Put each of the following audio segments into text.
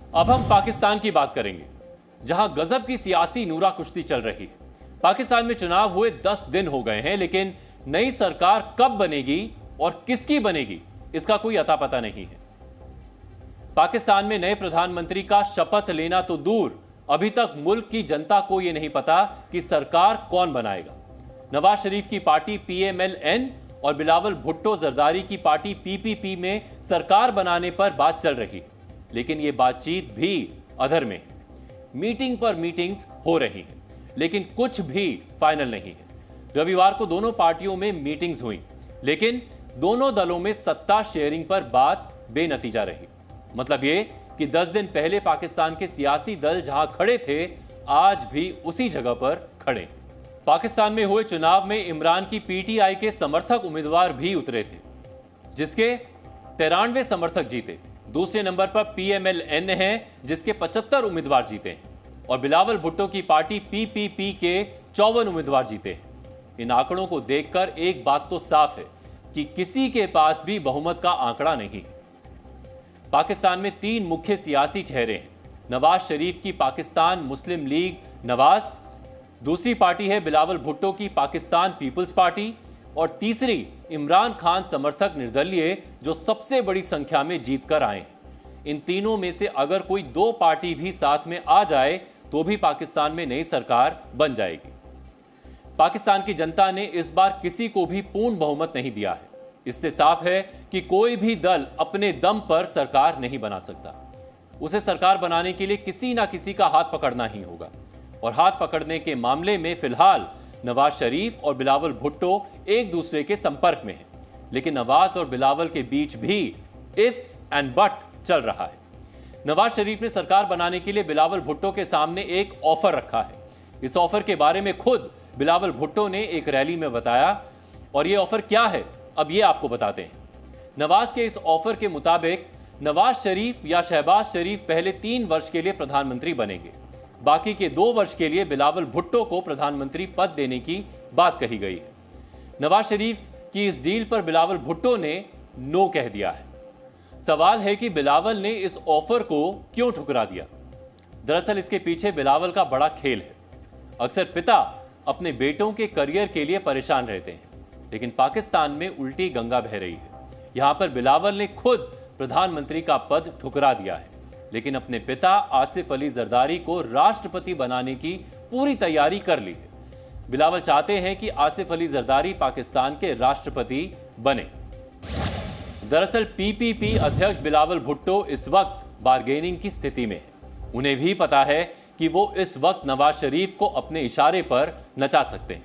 अब हम पाकिस्तान की बात करेंगे, जहां गजब की सियासी नूरा कुश्ती चल रही है। पाकिस्तान में चुनाव हुए 10 दिन हो गए हैं, लेकिन नई सरकार कब बनेगी और किसकी बनेगी इसका कोई अता पता नहीं है। पाकिस्तान में नए प्रधानमंत्री का शपथ लेना तो दूर, अभी तक मुल्क की जनता को यह नहीं पता कि सरकार कौन बनाएगा। नवाज शरीफ की पार्टी PMLN और बिलावल भुट्टो जरदारी की पार्टी PPP में सरकार बनाने पर बात चल रही है, लेकिन यह बातचीत भी अधर में है। मीटिंग पर मीटिंग्स हो रही हैं, लेकिन कुछ भी फाइनल नहीं है। रविवार को दोनों पार्टियों में मीटिंग्स हुई, लेकिन दोनों दलों में सत्ता शेयरिंग पर बात बेनतीजा रही। मतलब यह कि 10 दिन पहले पाकिस्तान के सियासी दल जहां खड़े थे, आज भी उसी जगह पर खड़े। पाकिस्तान में हुए चुनाव में इमरान की PTI के समर्थक उम्मीदवार भी उतरे थे, जिसके 93 समर्थक जीते। दूसरे नंबर पर PMLN है, जिसके 75 उम्मीदवार जीते हैं, और बिलावल भुट्टो की पार्टी PPP के 54 उम्मीदवार जीते हैं। इन आंकड़ों को देखकर एक बात तो साफ है कि किसी के पास भी बहुमत का आंकड़ा नहीं है। पाकिस्तान में 3 मुख्य सियासी चेहरे हैं। नवाज शरीफ की पाकिस्तान मुस्लिम लीग नवाज, दूसरी पार्टी है बिलावल भुट्टो की पाकिस्तान पीपल्स पार्टी, और तीसरी इमरान खान समर्थक निर्दलीय, जो सबसे बड़ी संख्या में जीत कर आए हैं। इन तीनों में से अगर कोई 2 पार्टी भी साथ में आ जाए तो भी पाकिस्तान में नई सरकार बन जाएगी। पाकिस्तान की जनता ने इस बार किसी को भी पूर्ण बहुमत नहीं दिया है। इससे साफ है कि कोई भी दल अपने दम पर सरकार नहीं बना सकता। उसे सरकार बनाने के लिए किसी ना किसी का हाथ पकड़ना ही होगा, और हाथ पकड़ने के मामले में फिलहाल नवाज शरीफ और बिलावल भुट्टो एक दूसरे के संपर्क में हैं। लेकिन नवाज और बिलावल के बीच भी इफ एंड बट चल रहा है। नवाज शरीफ ने सरकार बनाने के लिए बिलावल भुट्टो के सामने एक ऑफर रखा है। इस ऑफर के बारे में खुद बिलावल भुट्टो ने एक रैली में बताया, और यह ऑफर क्या है अब ये आपको बताते हैं। नवाज के इस ऑफर के मुताबिक नवाज शरीफ या शहबाज शरीफ पहले 3 वर्ष के लिए प्रधानमंत्री बनेंगे, बाकी के 2 वर्ष के लिए बिलावल भुट्टो को प्रधानमंत्री पद देने की बात कही गई है। नवाज शरीफ की इस डील पर बिलावल भुट्टो ने नो कह दिया है। सवाल है कि बिलावल ने इस ऑफर को क्यों ठुकरा दिया। दरअसल इसके पीछे बिलावल का बड़ा खेल है। अक्सर पिता अपने बेटों के करियर के लिए परेशान रहते हैं, लेकिन पाकिस्तान में उल्टी गंगा बह रही है। यहां पर बिलावल ने खुद प्रधानमंत्री का पद ठुकरा दिया है, लेकिन अपने पिता आसिफ अली जरदारी को राष्ट्रपति बनाने की पूरी तैयारी कर ली है। बिलावल चाहते हैं कि आसिफ अली जरदारी पाकिस्तान के राष्ट्रपति बने। दरअसल PPP अध्यक्ष बिलावल भुट्टो इस वक्त बार्गेनिंग की स्थिति में है। उन्हें भी पता है कि वो इस वक्त नवाज शरीफ को अपने इशारे पर नचा सकते हैं,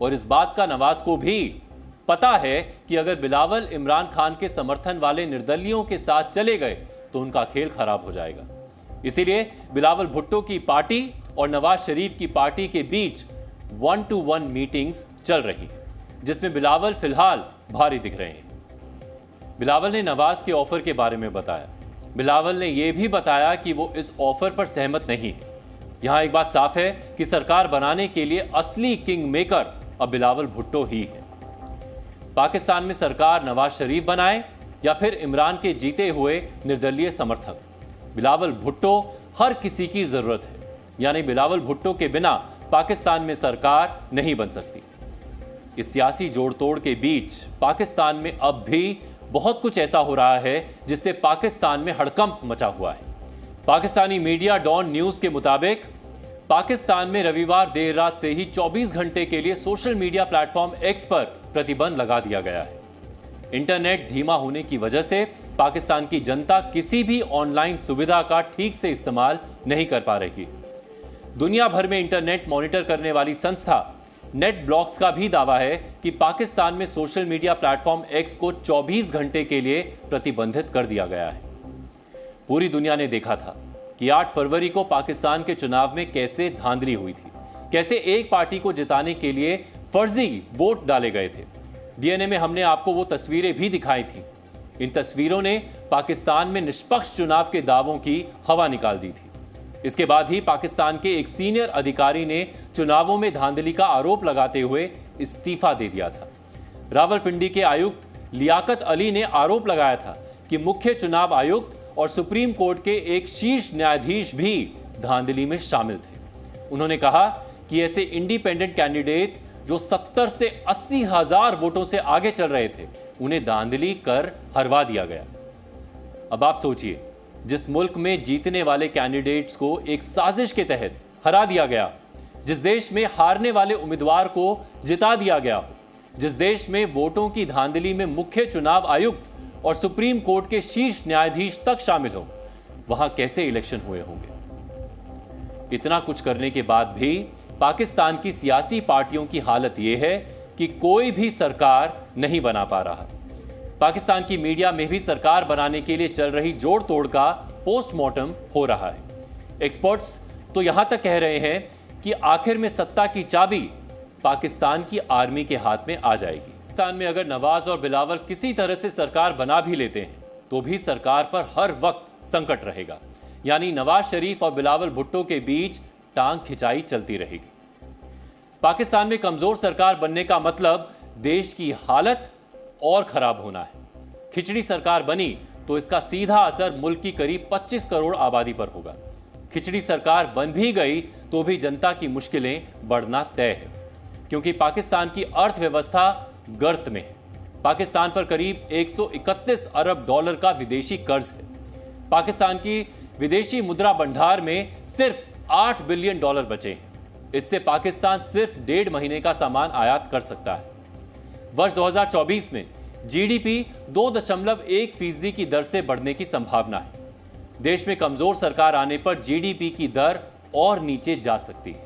और इस बात का नवाज को भी पता है कि अगर बिलावल इमरान खान के समर्थन वाले निर्दलियों के साथ चले गए तो उनका खेल खराब हो जाएगा। इसीलिए बिलावल भुट्टो की पार्टी और नवाज शरीफ की पार्टी के बीच 1-to-1 मीटिंग्स चल रही है, जिसमें बिलावल फिलहाल भारी दिख रहे हैं। बिलावल ने नवाज के ऑफर के बारे में बताया। बिलावल ने यह भी बताया कि वो इस ऑफर पर सहमत नहीं है। यहां एक बात साफ है कि सरकार बनाने के लिए असली किंग मेकर अब बिलावल भुट्टो ही है। पाकिस्तान में सरकार नवाज शरीफ बनाए या फिर इमरान के जीते हुए निर्दलीय समर्थक, बिलावल भुट्टो हर किसी की जरूरत है। यानी बिलावल भुट्टो के बिना पाकिस्तान में सरकार नहीं बन सकती। इस सियासी जोड़तोड़ के बीच पाकिस्तान में अब भी बहुत कुछ ऐसा हो रहा है जिससे पाकिस्तान में हड़कंप मचा हुआ है। पाकिस्तानी मीडिया डॉन न्यूज के मुताबिक पाकिस्तान में रविवार देर रात से ही 24 घंटे के लिए सोशल मीडिया प्लेटफॉर्म X पर प्रतिबंध लगा दिया गया है। इंटरनेट धीमा होने की वजह से पाकिस्तान की जनता किसी भी ऑनलाइन सुविधा का ठीक से इस्तेमाल नहीं कर पा रही। दुनिया भर में इंटरनेट मॉनिटर करने वाली संस्था नेट ब्लॉक्स का भी दावा है कि पाकिस्तान में सोशल मीडिया प्लेटफॉर्म X को 24 घंटे के लिए प्रतिबंधित कर दिया गया है। पूरी दुनिया ने देखा था कि 8 फरवरी को पाकिस्तान के चुनाव में कैसे धांधली हुई थी, कैसे एक पार्टी को जिताने के लिए फर्जी वोट डाले गए थे। DNA में हमने आपको वो तस्वीरें भी दिखाई थी। इन तस्वीरों ने पाकिस्तान में निष्पक्ष चुनाव के दावों की हवा निकाल दी थी। इसके बाद ही पाकिस्तान के एक सीनियर अधिकारी ने चुनावों में धांधली का आरोप लगाते हुए इस्तीफा दे दिया था। रावलपिंडी के आयुक्त लियाकत अली ने आरोप लगाया था कि मुख्य चुनाव आयुक्त और सुप्रीम कोर्ट के एक शीर्ष न्यायाधीश भी धांधली में शामिल थे। उन्होंने कहा कि ऐसे इंडिपेंडेंट कैंडिडेट्स जो 70 से 80 हजार वोटों से आगे चल रहे थे, उन्हें धांधली कर हरवा दिया गया। अब आप सोचिए, जिस मुल्क में जीतने वाले कैंडिडेट्स को एक साजिश के तहत हरा दिया गया, जिस देश में हारने वाले उम्मीदवार को जिता दिया गया, जिस देश में वोटों की धांधली में मुख्य चुनाव आयुक्त और सुप्रीम कोर्ट के शीर्ष न्यायाधीश तक शामिल हो, वहां कैसे इलेक्शन हुए होंगे? इतना कुछ करने के बाद भी पाकिस्तान की सियासी पार्टियों की हालत यह है कि कोई भी सरकार नहीं बना पा रहा। पाकिस्तान की मीडिया में भी सरकार बनाने के लिए चल रही जोड़ तोड़ का पोस्टमार्टम हो रहा है। एक्सपर्ट्स तो यहां तक कह रहे हैं कि आखिर में सत्ता की चाबी पाकिस्तान की आर्मी के हाथ में आ जाएगी। पाकिस्तान में अगर नवाज और बिलावल किसी तरह से सरकार बना भी लेते हैं तो भी सरकार पर हर वक्त संकट रहेगा, यानी नवाज शरीफ और बिलावल भुट्टो के बीच टांग खिंचाई चलती रहेगी। पाकिस्तान में कमजोर सरकार बनने का मतलब देश की हालत और खराब होना है। खिचड़ी सरकार बनी तो इसका सीधा असर मुल्क की करीब 25 करोड़ आबादी पर होगा। खिचड़ी सरकार बन भी गई तो भी जनता की मुश्किलें बढ़ना तय है, क्योंकि पाकिस्तान की अर्थव्यवस्था गर्त में है। पाकिस्तान पर करीब 131 अरब डॉलर का विदेशी कर्ज है। पाकिस्तान की विदेशी मुद्रा भंडार में सिर्फ 8 बिलियन डॉलर बचे हैं। इससे पाकिस्तान सिर्फ 1.5 महीने का सामान आयात कर सकता है। वर्ष 2024 में जीडीपी 2.1% की दर से बढ़ने की संभावना है। देश में कमजोर सरकार आने पर जीडीपी की दर और नीचे जा सकती है।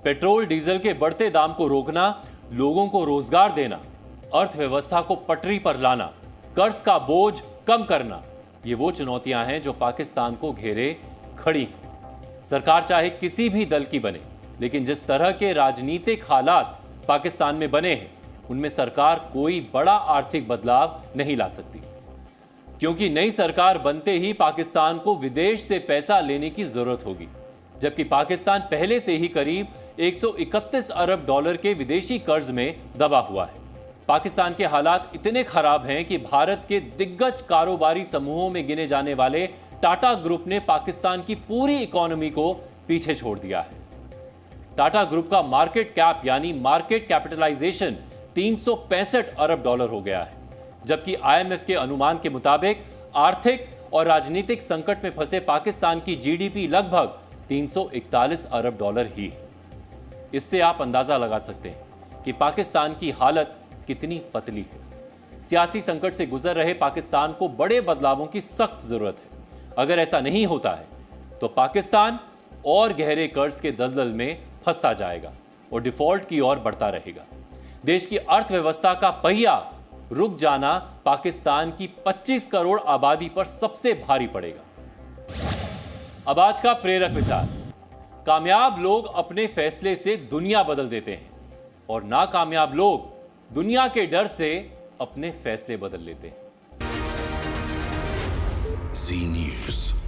पेट्रोल डीजल के बढ़ते दाम को रोकना, लोगों को रोजगार देना, अर्थव्यवस्था को पटरी पर लाना, कर्ज का बोझ कम करना, ये वो चुनौतियां हैं जो पाकिस्तान को घेरे खड़ी हैं। सरकार चाहे किसी भी दल की बने, लेकिन जिस तरह के राजनीतिक हालात पाकिस्तान में बने हैं, उनमें सरकार कोई बड़ा आर्थिक बदलाव नहीं ला सकती, क्योंकि नई सरकार बनते ही पाकिस्तान को विदेश से पैसा लेने की जरूरत होगी, जबकि पाकिस्तान पहले से ही करीब 131 अरब डॉलर के विदेशी कर्ज में दबा हुआ है। पाकिस्तान के हालात इतने खराब हैं कि भारत के दिग्गज कारोबारी समूहों में गिने जाने वाले टाटा ग्रुप ने पाकिस्तान की पूरी इकोनॉमी को पीछे छोड़ दिया है। टाटा ग्रुप का मार्केट कैप यानी मार्केट कैपिटलाइजेशन 365 अरब डॉलर हो गया है, जबकि आईएमएफ के अनुमान के मुताबिक आर्थिक और राजनीतिक संकट में फंसे पाकिस्तान की जीडीपी लगभग 341 अरब डॉलर ही है। इससे आप अंदाजा लगा सकते हैं कि पाकिस्तान की हालत कितनी पतली है। सियासी संकट से गुजर रहे पाकिस्तान को बड़े बदलावों की सख्त जरूरत है। अगर ऐसा नहीं होता है तो पाकिस्तान और गहरे कर्ज के दलदल में फंसता जाएगा और डिफॉल्ट की ओर बढ़ता रहेगा। देश की अर्थव्यवस्था का पहिया रुक जाना पाकिस्तान की 25 करोड़ आबादी पर सबसे भारी पड़ेगा। अब आज का प्रेरक विचार, कामयाब लोग अपने फैसले से दुनिया बदल देते हैं और नाकामयाब लोग दुनिया के डर से अपने फैसले बदल लेते हैं। जी न्यूज़।